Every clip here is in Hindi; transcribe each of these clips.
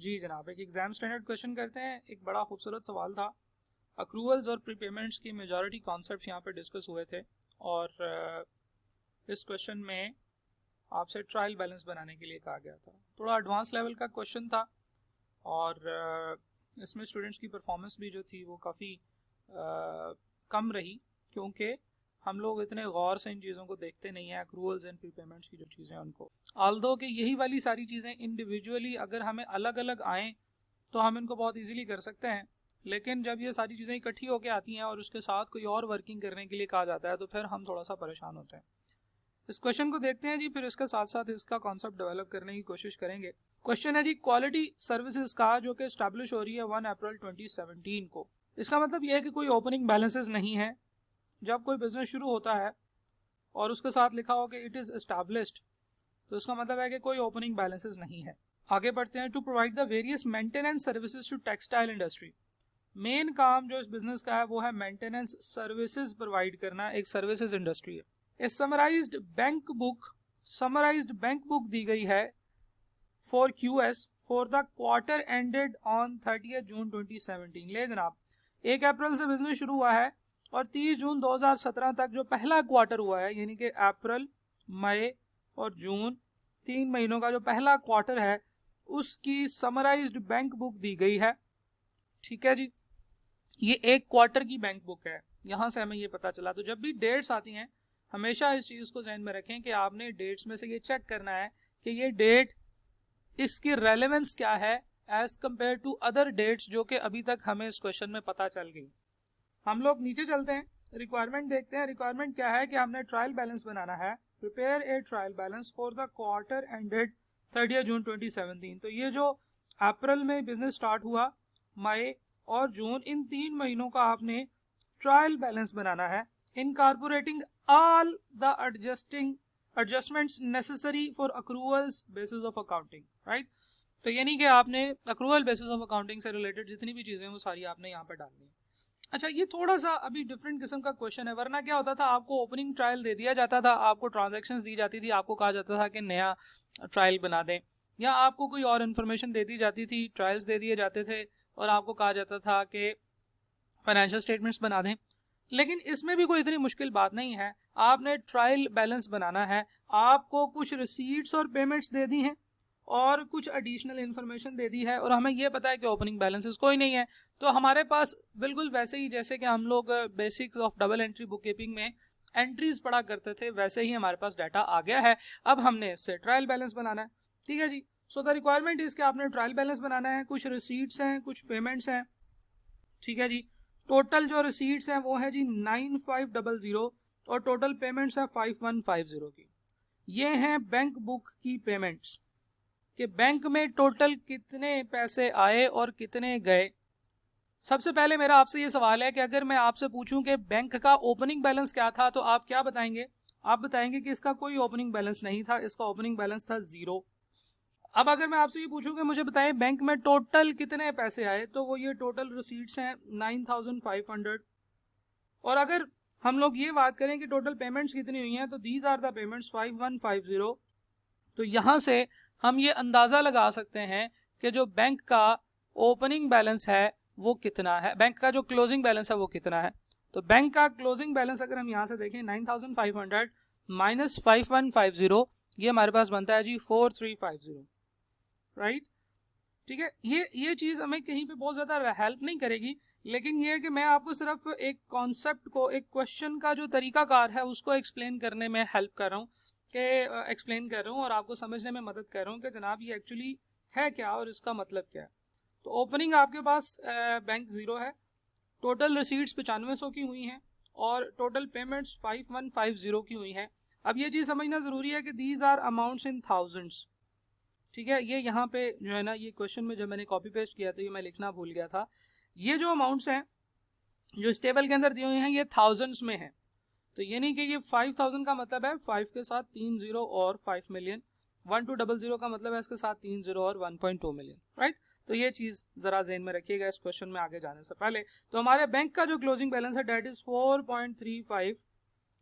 जी जनाब, एक एग्जाम स्टैंडर्ड क्वेश्चन करते हैं। एक बड़ा खूबसूरत सवाल था। अक्रूवल्स और प्रीपेमेंट्स की मेजॉरिटी कॉन्सेप्ट्स यहाँ पे डिस्कस हुए थे और इस क्वेश्चन में आपसे ट्रायल बैलेंस बनाने के लिए कहा गया था। थोड़ा एडवांस लेवल का क्वेश्चन था और इसमें स्टूडेंट्स की परफॉर्मेंस भी जो थी वो काफ़ी कम रही, क्योंकि हम लोग इतने गौर से इन चीज़ों को देखते नहीं हैं, अक्रूवल्स एंड प्रीपेमेंट्स की जो चीज़ें उनको। आल्दो कि यही वाली सारी चीज़ें इंडिविजुअली अगर हमें अलग अलग आएँ तो हम इनको बहुत इजीली कर सकते हैं, लेकिन जब ये सारी चीज़ें इकट्ठी होकर आती हैं और उसके साथ कोई और वर्किंग करने के लिए कहा जाता है तो फिर हम थोड़ा सा परेशान होते हैं। इस क्वेश्चन को देखते हैं जी, फिर इसके साथ साथ इसका कॉन्सेप्ट डेवलप करने की कोशिश करेंगे। क्वेश्चन है जी क्वालिटी सर्विसेज का, जो कि एस्टैब्लिश हो रही है 1 अप्रैल 2017 को। इसका मतलब यह है कि कोई ओपनिंग बैलेंसेस नहीं है। जब कोई बिजनेस शुरू होता है और उसके साथ लिखा हो कि इट इज़ एस्टैब्लिश्ड, तो इसका मतलब है कि कोई ओपनिंग बैलेंसेस नहीं है। आगे बढ़ते हैं। To provide the various maintenance services to textile industry. Main काम जो इस बिजनेस का है वो है मेंटेनेंस सर्विसेज प्रोवाइड करना, एक सर्विसेज इंडस्ट्री है। ए समराइज्ड बैंक बुक दी गई है for QS for the quarter ended on 30 June 2017। ले जनाब, 1 अप्रैल से बिजनेस शुरू हुआ है और 30 जून 2017 तक जो पहला क्वार्टर हुआ है, यानी कि अप्रैल, मई और जून, 3 महीनों का जो पहला क्वार्टर है उसकी समराइज्ड बैंक बुक दी गई है। ठीक है जी, ये एक क्वार्टर की बैंक बुक है। यहां से हमें ये पता चला। तो जब भी डेट्स आती हैं हमेशा इस चीज को ध्यान में रखें कि आपने डेट्स में से ये चेक करना है कि ये डेट, इसकी रेलेवेंस क्या है as compare to other dates जो कि अभी तक हमें इस क्वेश्चन में पता चल गई। हम लोग नीचे चलते हैं, रिक्वायरमेंट देखते हैं। रिक्वायरमेंट क्या है कि हमने ट्रायल बैलेंस बनाना है। Prepare a trial balance for the quarter ended 30 June 2017। तो ये जो अप्रैल में बिजनेस स्टार्ट हुआ, मई और जून, इन 3 महीनों का आपने ट्रायल बैलेंस बनाना है, incorporating all the adjustments necessary for accruals basis of accounting, right. तो यानी कि आपने अक्रूवल बेसिस ऑफ अकाउंटिंग से रिलेटेड जितनी भी चीजें हैं वो सारी आपने यहाँ पर डालनी है। अच्छा, ये थोड़ा सा अभी डिफरेंट किस्म का क्वेश्चन है। वरना क्या होता था, आपको ओपनिंग ट्रायल दे दिया जाता था, आपको ट्रांजैक्शंस दी जाती थी, आपको कहा जाता था कि नया ट्रायल बना दें, या आपको कोई और इन्फॉर्मेशन दे दी जाती थी, ट्रायल्स दे दिए जाते थे और आपको कहा जाता था कि फाइनेंशियल स्टेटमेंट्स बना दें। लेकिन इसमें भी कोई इतनी मुश्किल बात नहीं है। आपने ट्रायल बैलेंस बनाना है, आपको कुछ रिसीट्स और पेमेंट्स दे दी हैं और कुछ एडिशनल इन्फॉर्मेशन दे दी है और हमें यह पता है कि ओपनिंग बैलेंसेस कोई नहीं है। तो हमारे पास बिल्कुल वैसे ही जैसे कि हम लोग basics of double entry book keeping में एंट्रीज पढ़ा करते थे, वैसे ही हमारे पास डाटा आ गया है। अब हमने इससे ट्रायल बैलेंस बनाना है। ठीक है जी। सो द रिक्वायरमेंट इज कि आपने ट्रायल बैलेंस बनाना है, कुछ रिसीट्स हैं, कुछ पेमेंट्स हैं। ठीक है जी। टोटल जो रिसीट्स हैं वो है जी 9500 और टोटल पेमेंट्स है 5150 की। ये हैं बैंक बुक की पेमेंट्स, कि बैंक में टोटल कितने पैसे आए और कितने गए। सबसे पहले मेरा आपसे ये सवाल है कि अगर मैं आपसे पूछूं कि बैंक का ओपनिंग बैलेंस क्या था, तो आप क्या बताएंगे? आप बताएंगे कि इसका कोई ओपनिंग बैलेंस नहीं था, इसका ओपनिंग बैलेंस था 0। अब अगर मैं आपसे ये पूछूं कि मुझे बताएं बैंक में टोटल कितने पैसे आए, तो वो ये टोटल रिसीट्स हैं 9500। और अगर हम लोग ये बात करें कि टोटल पेमेंट्स कितनी हुई हैं, तो दीज आर द पेमेंट्स 5150। तो यहां से हम ये अंदाजा लगा सकते हैं कि जो बैंक का ओपनिंग बैलेंस है वो कितना है, बैंक का जो क्लोजिंग बैलेंस है वो कितना है। तो बैंक का क्लोजिंग बैलेंस अगर हम यहां से देखें 9500 माइनस 5150, ये हमारे पास बनता है जी 4350, राइट। ठीक है, ये चीज हमें कहीं पे बहुत ज्यादा हेल्प नहीं करेगी, लेकिन ये है कि मैं आपको सिर्फ एक कॉन्सेप्ट को, एक क्वेश्चन का जो तरीकाकार है उसको एक्सप्लेन करने में हेल्प कर रहा हूँ, एक्सप्लेन कर रहा हूँ और आपको समझने में मदद कर रहा हूँ कि जनाब ये एक्चुअली है क्या और इसका मतलब क्या है। तो ओपनिंग आपके पास बैंक 0 है, टोटल रिसीट्स 9500 की हुई हैं और टोटल पेमेंट्स 5150 की हुई हैं। अब ये चीज़ समझना ज़रूरी है कि these are amounts in thousands. ठीक है, ये यहाँ पे जो है ना, ये क्वेश्चन में जब मैंने कॉपी पेस्ट किया तो ये मैं लिखना भूल गया था। ये जो अमाउंट्स हैं जो इस टेबल के अंदर दिए हुए हैं ये थाउजेंड्स में है। तो यानी कि ये 5000 का मतलब है 5 के साथ 3 0 और 5 मिलियन, 1200 का मतलब है इसके साथ 3 0 और 1.2 मिलियन, राइट। तो ये चीज जरा ज़हन में रखिएगा इस क्वेश्चन में आगे जाने से पहले। तो हमारे बैंक का जो क्लोजिंग बैलेंस है डेट इज 4.35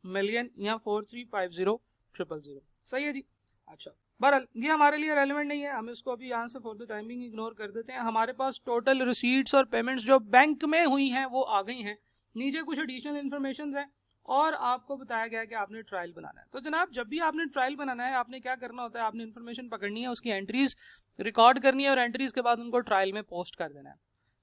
मिलियन या 4350000। सही है जी। अच्छा, बहरहाल ये हमारे लिए रेलिवेंट नहीं है, हम इसको अभी यहाँ से फॉर द टाइमिंग इग्नोर कर देते हैं। हमारे पास टोटल रिसीट्स और पेमेंट्स जो बैंक में हुई हैं वो आ गई हैं। नीचे कुछ एडिशनल इन्फॉर्मेशन है और आपको बताया गया है कि आपने ट्रायल बनाना है। तो जनाब जब भी आपने ट्रायल बनाना है आपने क्या करना होता है, आपने इन्फॉर्मेशन पकड़नी है, उसकी एंट्रीज रिकॉर्ड करनी है और एंट्रीज के बाद उनको ट्रायल में पोस्ट कर देना है।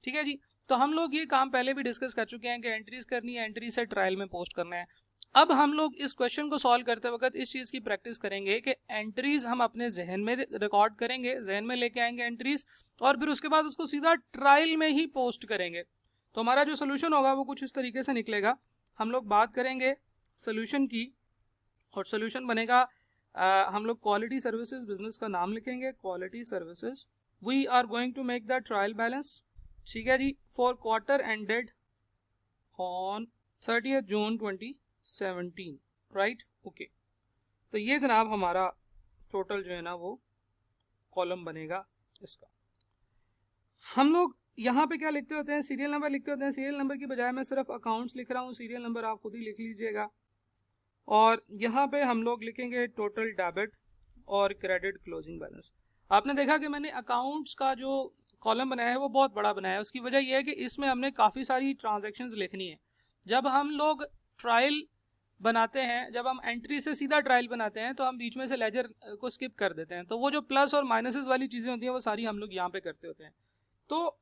ठीक है जी, तो हम लोग ये काम पहले भी डिस्कस कर चुके हैं कि एंट्रीज करनी है, एंट्री से ट्रायल में पोस्ट करना है। अब हम लोग इस क्वेश्चन को सॉल्व करते वक्त इस चीज की प्रैक्टिस करेंगे कि एंट्रीज हम अपने जहन में रिकॉर्ड करेंगे, जहन में लेके आएंगे एंट्रीज, और फिर उसके बाद उसको सीधा ट्रायल में ही पोस्ट करेंगे। तो हमारा जो सोल्यूशन होगा वो कुछ इस तरीके से निकलेगा। हम लोग बात करेंगे सोल्यूशन की और सोल्यूशन बनेगा हम लोग क्वालिटी सर्विसेज बिजनेस का नाम लिखेंगे, quality services. We are going to make the trial balance. ठीक है जी, for quarter ended on 30 June 2017, right, okay. तो ये जनाब हमारा टोटल जो है ना वो कॉलम बनेगा इसका। हम लोग यहाँ पे क्या लिखते होते हैं, सीरियल नंबर लिखते होते हैं। सीरियल नंबर की बजाय मैं सिर्फ अकाउंट्स लिख रहा हूँ, सीरियल नंबर आप खुद ही लिख लीजिएगा। और यहाँ पे हम लोग लिखेंगे टोटल डेबिट और क्रेडिट क्लोजिंग बैलेंस। आपने देखा कि मैंने अकाउंट्स का जो कॉलम बनाया है वो बहुत बड़ा बनाया है। उसकी वजह यह है कि इसमें हमने काफ़ी सारी ट्रांजैक्शंस लिखनी है। जब हम लोग ट्रायल बनाते हैं, जब हम एंट्री से सीधा ट्रायल बनाते हैं तो हम बीच में से लेजर को स्किप कर देते हैं, तो वो जो प्लस और माइनसेस वाली चीज़ें होती हैं वो सारी हम लोग यहाँ पे करते होते हैं। तो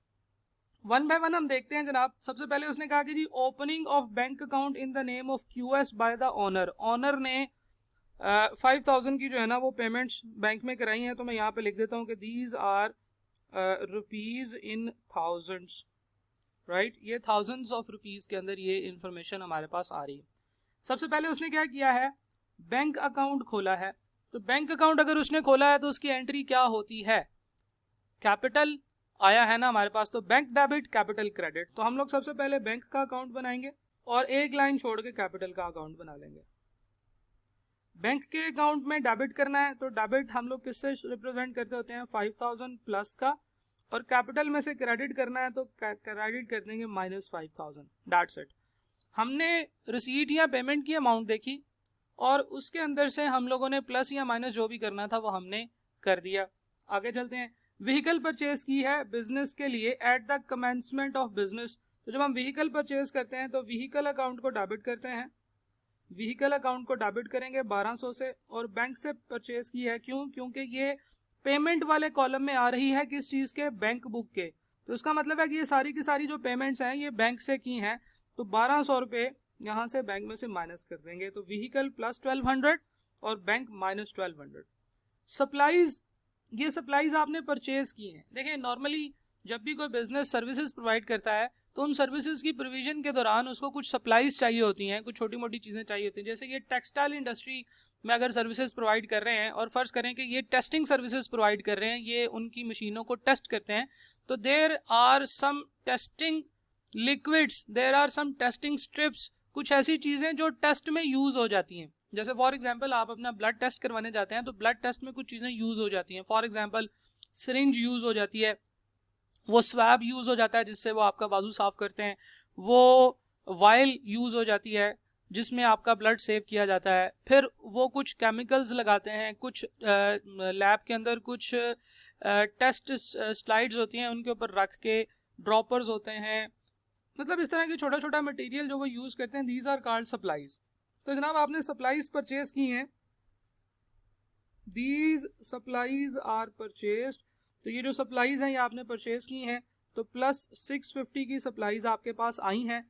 वन बाय वन हम देखते हैं जनाब। सबसे पहले उसने कहा कि जी opening of bank account in the name of QS by the owner. Owner ने 5000 की जो है ना वो पेमेंट्स बैंक में कराई हैं। तो मैं यहाँ पे लिख देता हूँ कि these are rupees in thousands, right. ये थाउजेंड्स ऑफ रुपीज के अंदर ये इंफॉर्मेशन हमारे पास आ रही है। सबसे पहले उसने क्या किया है, बैंक अकाउंट खोला है। तो बैंक अकाउंट अगर उसने खोला है तो उसकी एंट्री क्या होती है, कैपिटल आया है ना हमारे पास, तो बैंक डेबिट कैपिटल क्रेडिट। तो हम लोग सबसे पहले बैंक का अकाउंट बनाएंगे और एक लाइन छोड़ के कैपिटल का अकाउंट बना लेंगे। बैंक के अकाउंट में डेबिट करना है तो डेबिट हम लोग किससे रिप्रेजेंट करते होते हैं, 5000 प्लस का, और कैपिटल में से क्रेडिट करना है तो क्रेडिट कर देंगे -5000। That's it. हमने रिसीट या पेमेंट की अमाउंट देखी और उसके अंदर से हम लोगों ने प्लस या माइनस जो भी करना था वो हमने कर दिया। आगे चलते हैं। व्हीकल परचेज की है बिजनेस के लिए at the commencement of business. तो जब हम व्हीकल परचेज करते हैं तो व्हीकल अकाउंट को डेबिट करते हैं, व्हीकल अकाउंट को डेबिट करेंगे 1200 से। और बैंक से परचेज की है, क्यों, क्योंकि ये पेमेंट वाले कॉलम में आ रही है, किस चीज के, बैंक बुक के। तो इसका मतलब है कि ये सारी की सारी जो पेमेंट्स हैं ये बैंक से की हैं। तो 1200 रुपये यहाँ से बैंक में से माइनस कर देंगे। तो व्हीकल प्लस 1200 और बैंक -1200। सप्लाईज, ये सप्लाईज आपने परचेज की हैं। देखिए नॉर्मली जब भी कोई बिजनेस सर्विसेज प्रोवाइड करता है तो उन सर्विसेज की प्रोविजन के दौरान उसको कुछ सप्लाईज चाहिए होती हैं, कुछ छोटी मोटी चीज़ें चाहिए होती हैं। जैसे ये टेक्सटाइल इंडस्ट्री में अगर सर्विसेज प्रोवाइड कर रहे हैं और फर्ज करें कि ये टेस्टिंग सर्विसेज प्रोवाइड कर रहे हैं, ये उनकी मशीनों को टेस्ट करते हैं, तो there are some testing liquids, there are some testing strips, कुछ ऐसी चीज़ें जो टेस्ट में यूज हो जाती हैं। जैसे फॉर एग्जांपल आप अपना ब्लड टेस्ट करवाने जाते हैं तो ब्लड टेस्ट में कुछ चीज़ें यूज हो जाती हैं। फॉर एग्जांपल सिरिंज यूज हो जाती है, वो स्वैब यूज हो जाता है जिससे वो आपका बाजू साफ करते हैं, वो वायल यूज हो जाती है जिसमें आपका ब्लड सेव किया जाता है, फिर वो कुछ केमिकल्स लगाते हैं, कुछ लैब के अंदर कुछ टेस्ट स्लाइड्स होती हैं उनके ऊपर रख के ड्रॉपर्स होते हैं, मतलब इस तरह की छोटा छोटा मटेरियल जो वो यूज करते हैं, दीज आर कॉल्ड सप्लाईज। तो जनाब आपने सप्लाईज परचेज की हैं, दीज सप्लाईज आर परचेज्ड। तो ये जो सप्लाईज हैं ये आपने परचेज की हैं, तो प्लस 650 की सप्लाईज आपके पास आई हैं,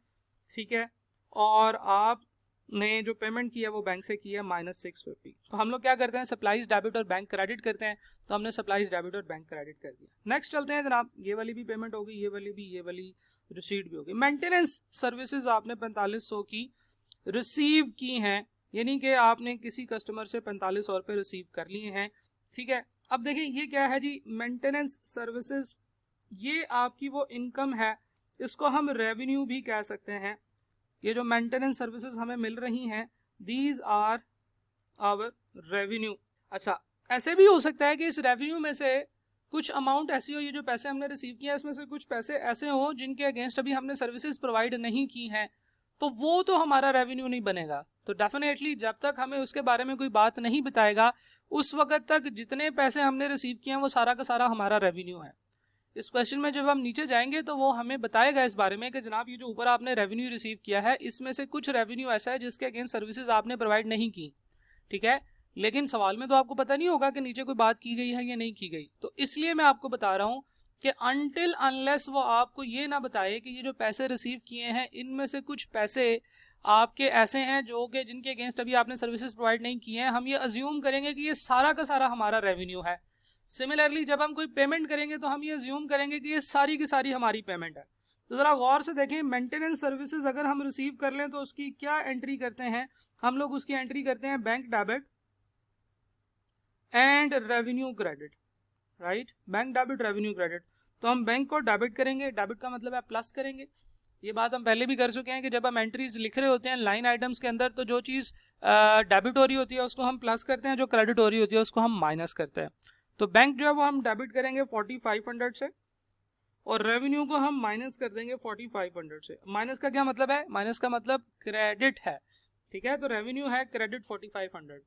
ठीक है, और आपने जो पेमेंट की है वो बैंक से की है -650। तो हम लोग क्या करते हैं, सप्लाईज डेबिट और बैंक क्रेडिट करते हैं। तो हमने सप्लाईज डेबिट और बैंक क्रेडिट कर दिया। नेक्स्ट चलते हैं जनाब, ये वाली भी पेमेंट होगी, ये वाली भी, ये वाली रिसीट भी होगी। मेंटेनेंस सर्विसेज आपने 4500 की रिसीव की हैं, यानी कि आपने किसी कस्टमर से 4500 रुपये रिसीव कर लिए हैं, ठीक है। अब देखिए ये क्या है जी, मेंटेनेंस सर्विसेज, ये आपकी वो इनकम है, इसको हम रेवेन्यू भी कह सकते हैं। ये जो मेंटेनेंस सर्विसेज हमें मिल रही हैं, दीज आर आवर रेवेन्यू। अच्छा, ऐसे भी हो सकता है कि इस रेवेन्यू में से कुछ अमाउंट ऐसी हो, ये जो पैसे हमने रिसीव किया इसमें से कुछ पैसे ऐसे हो जिनके अगेंस्ट अभी हमने सर्विसेज प्रोवाइड नहीं की हैं, तो वो तो हमारा रेवेन्यू नहीं बनेगा। तो डेफिनेटली जब तक हमें उसके बारे में कोई बात नहीं बताएगा उस वक्त तक जितने पैसे हमने रिसीव किए हैं वो सारा का सारा हमारा रेवेन्यू है। इस क्वेश्चन में जब हम नीचे जाएंगे तो वो हमें बताएगा इस बारे में कि जनाब ये जो ऊपर आपने रेवेन्यू रिसीव किया है इसमें से कुछ रेवेन्यू ऐसा है जिसके अगेंस्ट सर्विसेज आपने प्रोवाइड नहीं की, ठीक है, लेकिन सवाल में तो आपको पता नहीं होगा कि नीचे कोई बात की गई है या नहीं की गई। तो इसलिए मैं आपको बता रहा हूं कि अनटिल अनलेस वो आपको ये ना बताए कि ये जो पैसे रिसीव किए हैं इनमें से कुछ पैसे आपके ऐसे हैं जो कि जिनके अगेंस्ट अभी आपने सर्विसेज प्रोवाइड नहीं किए हैं, हम ये अज्यूम करेंगे कि ये सारा का सारा हमारा रेवेन्यू है। सिमिलरली जब हम कोई पेमेंट करेंगे तो हम ये अज्यूम करेंगे कि ये सारी की सारी हमारी पेमेंट है। तो जरा गौर से देखें, मेंटेनेंस सर्विसेज अगर हम रिसीव कर लें तो उसकी क्या एंट्री करते हैं हम लोग? उसकी एंट्री करते हैं bank debit and revenue credit, right, bank debit revenue credit. तो हम बैंक को डेबिट करेंगे, डेबिट का मतलब है प्लस करेंगे। ये बात हम पहले भी कर चुके हैं कि जब हम एंट्रीज लिख रहे होते हैं लाइन आइटम्स के अंदर तो जो चीज़ डेबिट हो रही होती है उसको हम प्लस करते हैं, जो क्रेडिट हो रही होती है उसको हम माइनस करते हैं। तो बैंक जो है वो हम डेबिट करेंगे 4500 से और रेवेन्यू को हम माइनस कर देंगे 4500 से। माइनस का क्या मतलब है? माइनस का मतलब क्रेडिट है, ठीक है। तो रेवेन्यू है क्रेडिट 4500।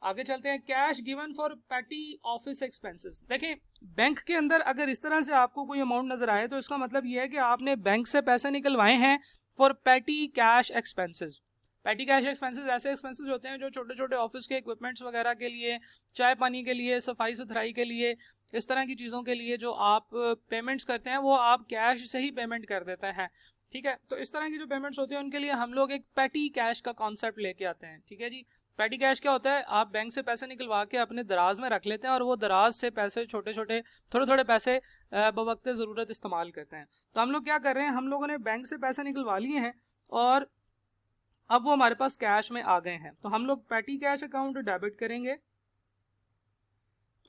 आगे चलते हैं, cash given for petty office expenses. देखें बैंक के अंदर अगर इस तरह से आपको कोई अमाउंट नजर आए तो इसका मतलब यह है कि आपने बैंक से पैसे निकलवाए हैं for petty cash expenses. Petty cash expenses ऐसे एक्सपेंसेस होते हैं जो छोटे छोटे ऑफिस के इक्विपमेंट्स वगैरह के लिए, चाय पानी के लिए, सफाई सुथराई के लिए, इस तरह की चीज़ों के लिए जो आप पेमेंट्स करते हैं वो आप कैश से ही पेमेंट कर देते हैं, ठीक है। तो इस तरह की जो पेमेंट्स होती हैं उनके लिए हम लोग एक पैटी कैश का कॉन्सेप्ट लेके आते हैं, ठीक है जी। पैटी कैश क्या होता है? आप बैंक से पैसे निकलवा के अपने दराज में रख लेते हैं और वो दराज से पैसे छोटे छोटे थोड़े थोड़े पैसे बवक्त ज़रूरत इस्तेमाल करते हैं। तो हम लोग क्या कर रहे हैं, हम लोगों ने बैंक से पैसे निकलवा लिए हैं और अब वो हमारे पास कैश में आ गए हैं। तो हम लोग पैटी कैश अकाउंट डेबिट करेंगे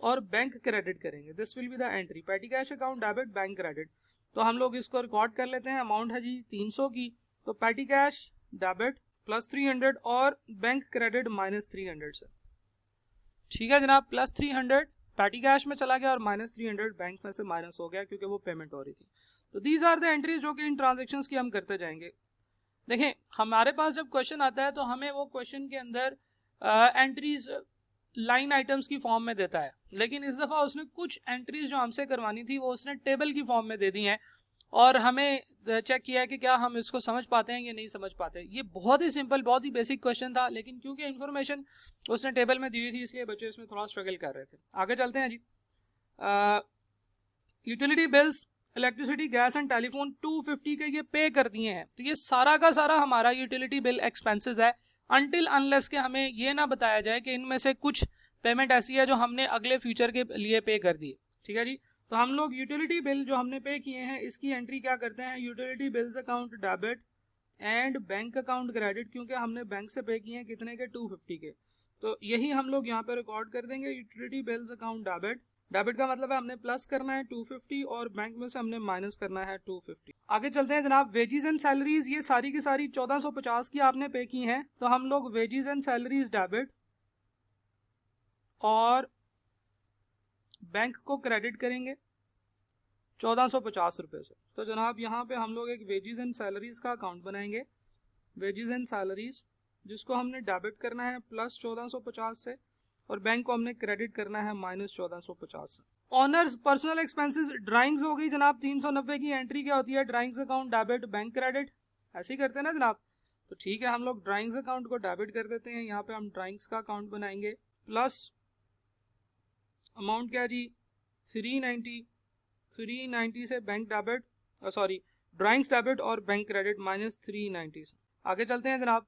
और बैंक क्रेडिट करेंगे। This will be the entry, petty cash account debit bank credit. तो हम लोग इसको रिकॉर्ड कर लेते हैं। अमाउंट है जी 300 की, तो पैटी कैश डेबिट प्लस 300 और बैंक क्रेडिट माइनस 300 से, ठीक है जनाब। प्लस 300 पैटी कैश में चला गया और माइनस 300 बैंक में से माइनस हो गया क्योंकि वो पेमेंट हो रही थी। तो दीज आर द एंट्रीज जो कि इन ट्रांजेक्शन्स की हम करते जाएंगे। देखें हमारे पास जब क्वेश्चन आता है तो हमें वो क्वेश्चन के अंदर एंट्रीज लाइन आइटम्स की फॉर्म में देता है, लेकिन इस दफ़ा उसने कुछ एंट्रीज जो हमसे करवानी थी वो उसने टेबल की फॉर्म में दे दी हैं और हमें चेक किया है कि क्या हम इसको समझ पाते हैं या नहीं समझ पाते। ये बहुत ही सिंपल, बहुत ही बेसिक क्वेश्चन था, लेकिन क्योंकि इन्फॉर्मेशन उसने टेबल में दी हुई थी इसलिए बच्चे इसमें थोड़ा स्ट्रगल कर रहे थे। आगे चलते हैं जी। Utility bills, electricity, gas and telephone 250 के ये पे कर दिए हैं। तो ये सारा का सारा हमारा यूटिलिटी बिल एक्सपेंसेस है अनटिल अनलेस के हमें ये ना बताया जाए कि इनमें से कुछ पेमेंट ऐसी है जो हमने अगले फ्यूचर के लिए पे कर दी, ठीक है जी। तो हम लोग यूटिलिटी बिल जो हमने पे किए हैं इसकी एंट्री क्या करते हैं, utility bills account debit and bank account credit, क्योंकि हमने बैंक से पे किए हैं कितने के, 250 के। तो यही हम लोग यहाँ पे रिकॉर्ड कर देंगे, utility bills account debit. Debit का मतलब है हमने प्लस करना है 250 और बैंक में से हमने माइनस करना है 250। आगे चलते हैं जनाब, वेजेस एंड सैलरीज, ये सारी की सारी 1450 की आपने पे की हैं। तो हम लोग वेजेस एंड सैलरीज डेबिट और बैंक को क्रेडिट करेंगे 1450 रुपए से। तो जनाब यहाँ पे हम लोग एक वेजेस एंड सैलरीज का अकाउंट बनाएंगे, वेजेस एंड सैलरीज, जिसको हमने डेबिट करना है प्लस 1450 से और बैंक को हमने क्रेडिट करना है माइनस 1450 से। ऑनर्स पर्सनल एक्सपेंसेस, ड्राइंग्स हो गई जनाब 390 की। एंट्री क्या होती है, drawings account debit bank credit, ऐसे ही करते हैं ना जनाब। तो ठीक है, हम लोग ड्राइंग्स अकाउंट को डेबिट कर देते हैं। यहाँ पे हम ड्राइंग्स का अकाउंट बनाएंगे प्लस अमाउंट क्या जी 390 से bank debit, sorry drawings debit और बैंक क्रेडिट माइनस 390 से। आगे चलते हैं जनाब,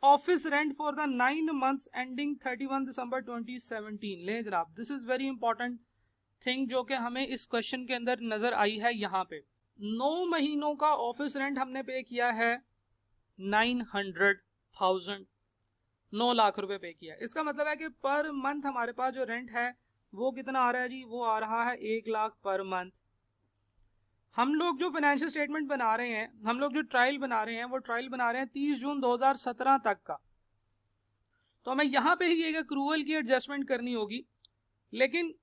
office rent for the 9 months ending 31 दिसंबर 2017। ले जनाब, this is very important thing जो कि हमें इस क्वेश्चन के अंदर नजर आई है। यहाँ पे 9 महीनों का ऑफिस रेंट हमने पे किया है 900,000, 9 लाख रुपए पे किया है। इसका मतलब है कि पर मंथ हमारे पास जो रेंट है वो कितना आ रहा है जी, वो आ रहा है 1 लाख पर मंथ। हम लोग जो फाइनेंशियल स्टेटमेंट बना रहे हैं, हम लोग जो ट्रायल बना रहे हैं वो ट्रायल बना रहे हैं 30 जून 2017 तक का। तो हमें यहाँ पे ही एक एक्रूवल की एडजस्टमेंट करनी होगी, लेकिन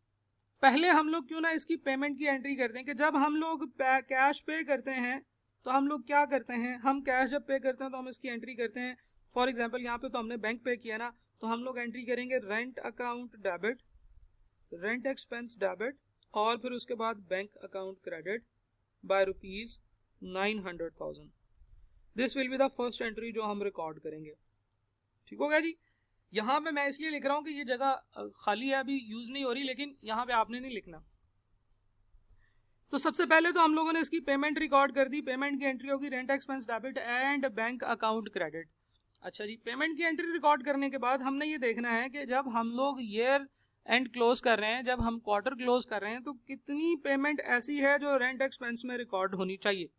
पहले हम लोग क्यों ना इसकी पेमेंट की एंट्री कर दें कि जब हम लोग कैश पे करते हैं तो हम लोग क्या करते हैं, हम कैश जब पे करते हैं तो हम इसकी एंट्री करते हैं। फॉर एग्जांपल यहाँ पे तो हमने बैंक पे किया ना, तो हम लोग एंट्री करेंगे rent account debit, rent expense debit, और फिर उसके बाद bank account credit by ₹900,000। This will be the first entry जो हम रिकॉर्ड करेंगे। ठीक हो गया जी। यहाँ पे मैं इसलिए लिख रहा हूँ कि ये जगह खाली है, अभी यूज नहीं हो रही, लेकिन यहाँ पे आपने नहीं लिखना। तो सबसे पहले तो हम लोगों ने इसकी पेमेंट रिकॉर्ड कर दी। पेमेंट की एंट्री होगी rent expense debit and bank account credit. अच्छा जी, पेमेंट की एंट्री रिकॉर्ड करने के बाद हमने ये देखना है कि जब हम लोग ईयर एंड क्लोज कर रहे हैं, जब हम क्वार्टर क्लोज कर रहे हैं, तो कितनी पेमेंट ऐसी है जो रेंट एक्सपेंस में रिकॉर्ड होनी चाहिए।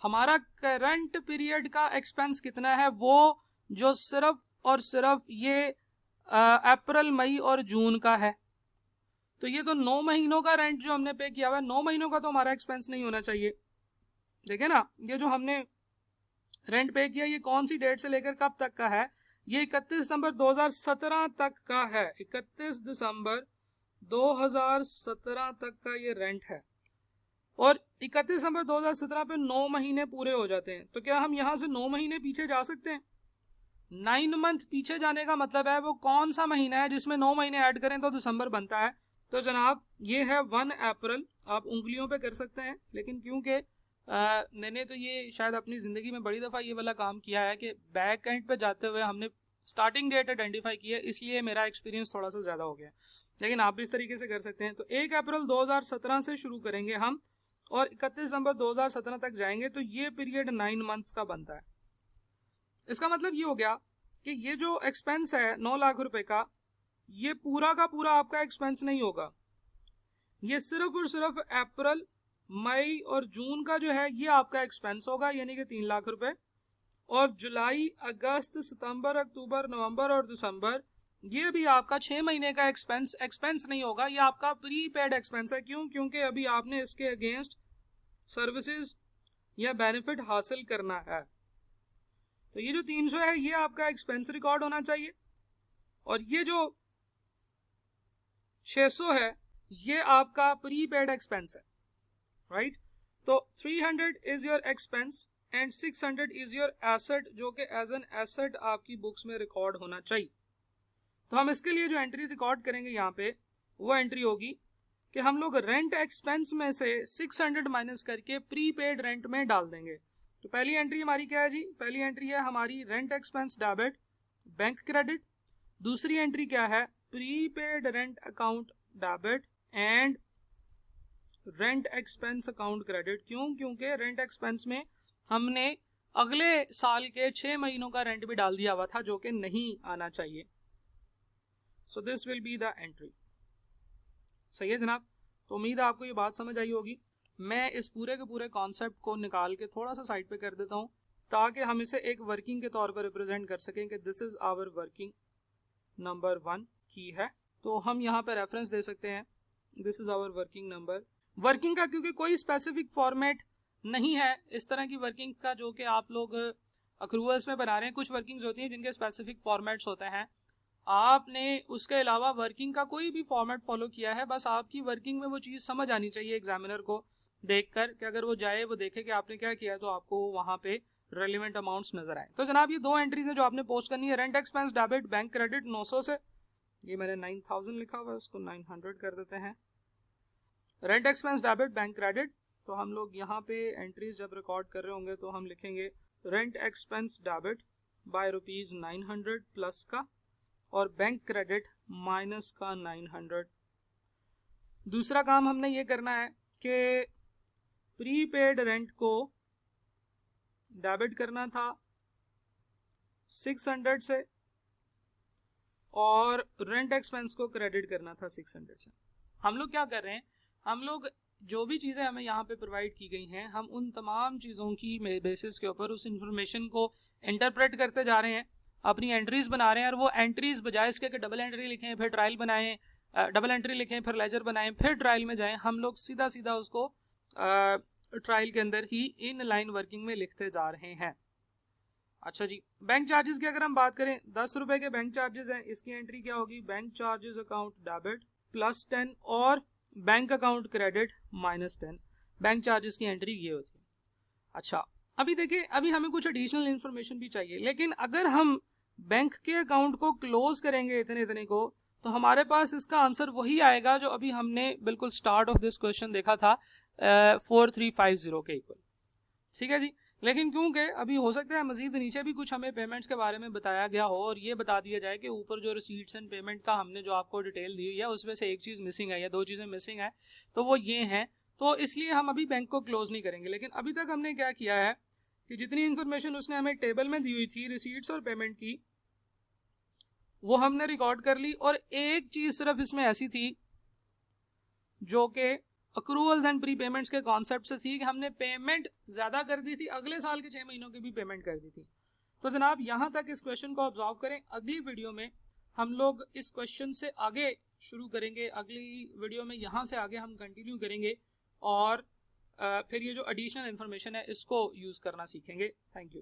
हमारा करंट पीरियड का एक्सपेंस कितना है, वो जो सिर्फ और सिर्फ ये अप्रैल, मई और जून का है। तो ये तो 9 महीनों का रेंट जो हमने पे किया हुआ है, 9 महीनों का तो हमारा एक्सपेंस नहीं होना चाहिए। देखिए ना, ये जो हमने रेंट पे किया ये कौन सी डेट से लेकर कब तक का है, ये 31 दिसंबर 2017 तक का है। 31 दिसंबर 2017 तक का ये रेंट है, और 31 दिसंबर 2017 पे 9 महीने पूरे हो जाते हैं। तो क्या हम यहाँ से 9 महीने पीछे जा सकते हैं? 9 मंथ पीछे जाने का मतलब है वो कौन सा महीना है जिसमें 9 महीने ऐड करें तो दिसंबर बनता है। तो जनाब ये है 1 अप्रैल। आप उंगलियों पे कर सकते हैं, लेकिन क्योंकि मैंने तो ये शायद अपनी ज़िंदगी में बड़ी दफ़ा ये वाला काम किया है कि बैक एंड पे जाते हुए हमने स्टार्टिंग डेट आइडेंटिफाई की है, इसलिए मेरा एक्सपीरियंस थोड़ा सा ज़्यादा हो गया। लेकिन आप भी इस तरीके से कर सकते हैं। तो 1 अप्रैल 2017 से शुरू करेंगे हम, और 31 दिसंबर 2017 तक जाएंगे, तो ये पीरियड 9 मंथ्स का बनता है। इसका मतलब ये हो गया कि ये जो एक्सपेंस है 9 लाख रुपए का, ये पूरा का पूरा आपका एक्सपेंस नहीं होगा। ये सिर्फ और सिर्फ अप्रैल, मई और जून का जो है ये आपका एक्सपेंस होगा, यानी कि 3 लाख रुपए। और जुलाई, अगस्त, सितंबर, अक्टूबर, नवंबर और दिसंबर, ये भी आपका 6 महीने का एक्सपेंस नहीं होगा, ये आपका प्री पेड एक्सपेंस है। क्यों? क्योंकि अभी आपने इसके अगेंस्ट सर्विसेज या बेनिफिट हासिल करना है। तो ये जो 300 है ये आपका एक्सपेंस रिकॉर्ड होना चाहिए, और ये जो 600 है ये आपका प्री पेड एक्सपेंस है, राइट। तो 300 is your expense and 600 is your asset, जो कि एज एन एसेट आपकी बुक्स में रिकॉर्ड होना चाहिए। तो हम इसके लिए जो एंट्री रिकॉर्ड करेंगे यहाँ पे, वो एंट्री होगी कि हम लोग रेंट एक्सपेंस में से 600 माइनस करके प्री पेड रेंट में डाल देंगे। तो पहली एंट्री हमारी क्या है जी? पहली एंट्री है हमारी rent expense debit, bank credit. दूसरी एंट्री क्या है? Pre paid rent account debit and rent expense account credit. क्यों? क्योंकि रेंट एक्सपेंस में हमने अगले साल के 6 महीनों का रेंट भी डाल दिया हुआ था, जो कि नहीं आना चाहिए। So this will be the entry. सही है जनाब। तो उम्मीद है आपको ये बात समझ आई होगी। मैं इस पूरे के पूरे कॉन्सेप्ट को निकाल के थोड़ा सा साइड पे कर देता हूँ, ताकि हम इसे एक वर्किंग के तौर पर रिप्रेजेंट कर सकें कि this is our working number 1 की है। तो हम यहाँ पे रेफरेंस दे सकते हैं, this is our working number. Working का क्योंकि कोई स्पेसिफिक फॉर्मेट नहीं है इस तरह की वर्किंग का जो कि आप लोग अक्रूवल्स में बना रहे हैं। कुछ वर्किंग्स होती हैं जिनके स्पेसिफिक फॉर्मेट्स होते हैं, आपने उसके अलावा वर्किंग का कोई भी फॉर्मेट फॉलो किया है, बस आपकी वर्किंग में वो चीज़ समझ आनी चाहिए एग्जामिनर को देखकर, कि अगर वो जाए वो देखे कि आपने क्या किया, तो आपको वहाँ पे रेलिवेंट अमाउंट्स नजर आए। तो जनाब ये 2 एंट्रीज हैं जो आपने पोस्ट करनी है। Rent expense debit, bank credit 900 से, ये मैंने 9000 लिखा हुआ है, इसको 900 कर देते हैं। Rent expense debit, bank credit. तो हम लोग यहाँ पे एंट्रीज जब रिकॉर्ड कर रहे होंगे तो हम लिखेंगे rent expense debit bye ₹900 plus का, और बैंक क्रेडिट माइनस का 900। दूसरा काम हमने ये करना है कि प्रीपेड रेंट को डेबिट करना था 600 से, और रेंट एक्सपेंस को क्रेडिट करना था 600 से। हम लोग क्या कर रहे हैं, हम लोग जो भी चीज़ें हमें यहाँ पे प्रोवाइड की गई हैं, हम उन तमाम चीज़ों की बेसिस के ऊपर उस इंफॉर्मेशन को इंटरप्रेट करते जा रहे हैं, अपनी एंट्रीज बना रहे हैं। और वो एंट्रीज बजाय इसके कि डबल एंट्री लिखें फिर ट्रायल बनाएं, डबल एंट्री लिखें फिर लेजर बनाएं फिर ट्रायल में जाएं, हम लोग सीधा सीधा उसको ट्रायल के अंदर ही इन लाइन वर्किंग में लिखते जा रहे हैं। अच्छा जी, बैंक चार्जेस की अगर हम बात करें, 10 रुपए के बैंक चार्जेस हैं। इसकी एंट्री क्या होगी? बैंक चार्जेस अकाउंट डेबिट +10 और bank account credit -10। Bank charges की एंट्री ये होती है। अच्छा, अभी देखिए, अभी हमें कुछ एडिशनल इन्फॉर्मेशन भी चाहिए, लेकिन अगर हम बैंक के अकाउंट को क्लोज करेंगे इतने इतने को, तो हमारे पास इसका आंसर वही आएगा जो अभी हमने बिल्कुल स्टार्ट ऑफ दिस क्वेश्चन देखा था, 4350 के इक्वल। ठीक है जी। लेकिन क्योंकि अभी हो सकता है मजीद नीचे भी कुछ हमें पेमेंट्स के बारे में बताया गया हो और ये बता दिया जाए कि ऊपर जो रिसीट्स एंड पेमेंट का हमने जो आपको डिटेल दी है उसमें से एक चीज़ मिसिंग है या दो चीज़ें मिसिंग है, तो वो ये हैं, तो इसलिए हम अभी बैंक को क्लोज नहीं करेंगे। लेकिन अभी तक हमने क्या किया है कि जितनी इन्फॉर्मेशन उसने हमें टेबल में दी हुई थी रिसीट्स और पेमेंट की, वो हमने रिकॉर्ड कर ली। और एक चीज़ सिर्फ इसमें ऐसी थी जो कि अक्रूवल्स एंड प्री पेमेंट्स के कॉन्सेप्ट से थी कि हमने पेमेंट ज़्यादा कर दी थी, अगले साल के 6 महीनों की भी पेमेंट कर दी थी। तो जनाब यहाँ तक इस क्वेश्चन को ऑब्जर्व करें। अगली वीडियो में हम लोग इस क्वेश्चन से आगे शुरू करेंगे, अगली वीडियो में यहाँ से आगे हम कंटिन्यू करेंगे और फिर ये जो एडिशनल इन्फॉर्मेशन है इसको यूज़ करना सीखेंगे। Thank you.